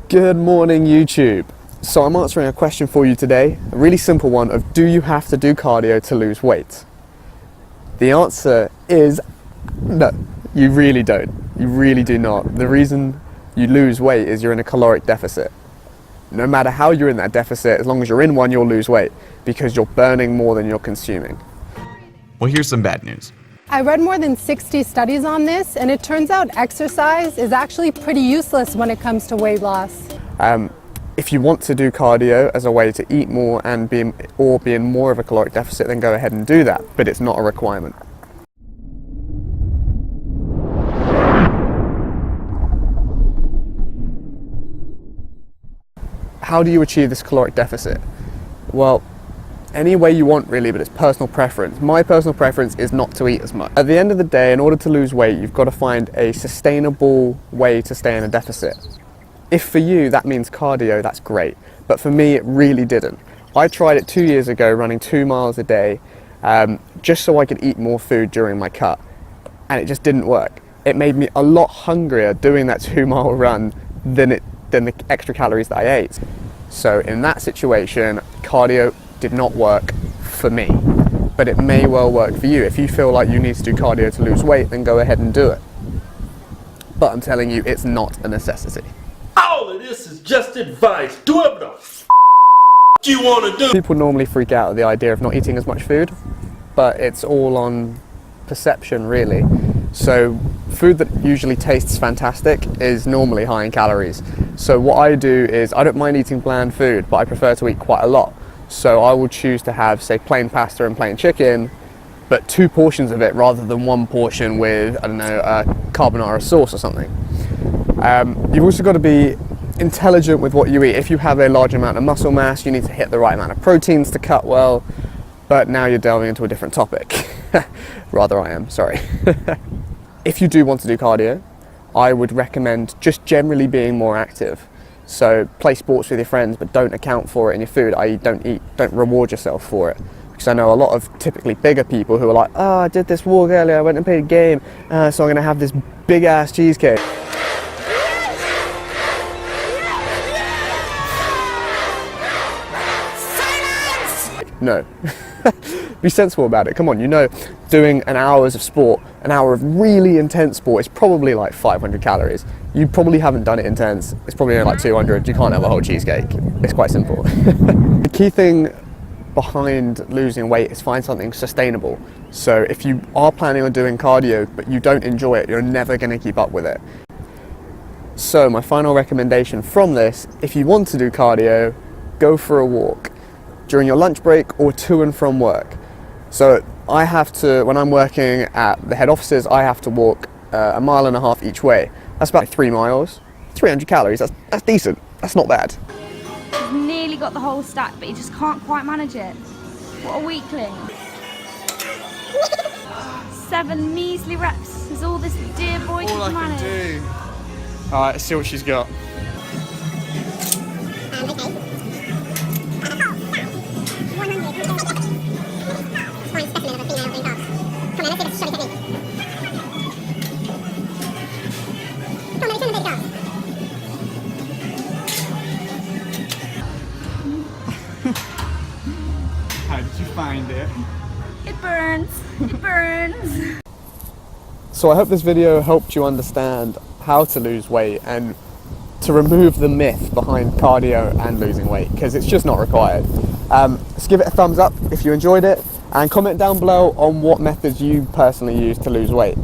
Good morning, YouTube. So I'm answering a question for you today, a really simple one of do you have to do cardio to lose weight? The answer is no, you really don't. You really do not. The reason you lose weight is you're in a caloric deficit. No matter how you're in that deficit, as long as you're in one, you'll lose weight because you're burning more than you're consuming. Well, here's some bad news. I read more than 60 studies on this, and it turns out exercise is actually pretty useless when it comes to weight loss. If you want to do cardio as a way to eat more and be in more of a caloric deficit, then go ahead and do that, but it's not a requirement. How do you achieve this caloric deficit? Well, any way you want really, but it's personal preference. My personal preference is not to eat as much. At the end of the day, in order to lose weight, you've got to find a sustainable way to stay in a deficit. If for you that means cardio, that's great. But for me, it really didn't. I tried it 2 years ago, running 2 miles a day, just so I could eat more food during my cut. And it just didn't work. It made me a lot hungrier doing that 2-mile run than the extra calories that I ate. So in that situation, cardio did not work for me, but it may well work for you. If you feel like you need to do cardio to lose weight, then go ahead and do it. But I'm telling you, it's not a necessity. All of this is just advice. Do whatever the you want to do. People normally freak out at the idea of not eating as much food, but it's all on perception really. So food that usually tastes fantastic is normally high in calories. So what I do is I don't mind eating bland food, but I prefer to eat quite a lot. So I will choose to have, say, plain pasta and plain chicken, but 2 portions of it rather than 1 portion with, I don't know, carbonara sauce or something. You've also got to be intelligent with what you eat. If you have a large amount of muscle mass, you need to hit the right amount of proteins to cut well, but now you're delving into a different topic. Rather I am, sorry. If you do want to do cardio, I would recommend just generally being more active. So play sports with your friends, but don't account for it in your food, i.e. don't reward yourself for it. Because I know a lot of typically bigger people who are like, oh, I did this walk earlier, I went and played a game, so I'm going to have this big ass cheesecake. No. Be sensible about it. Come on, you know, doing an hour of sport, an hour of really intense sport is probably like 500 calories. You probably haven't done it intense. It's probably only like 200. You can't have a whole cheesecake. It's quite simple. The key thing behind losing weight is find something sustainable. So if you are planning on doing cardio, but you don't enjoy it, you're never going to keep up with it. So my final recommendation from this, if you want to do cardio, go for a walk during your lunch break or to and from work. So I have to, when I'm working at the head offices, I have to walk 1.5 miles each way. That's about 3 miles, 300 calories, that's decent, that's not bad. He's nearly got the whole stack, but he just can't quite manage it. What a weakling. 7 measly reps is all this dear boy can manage. Alright, let's see what she's got. How did you find it? It burns. It burns. So I hope this video helped you understand how to lose weight and to remove the myth behind cardio and losing weight, because it's just not required. Let's give it a thumbs up if you enjoyed it, and comment down below on what methods you personally use to lose weight.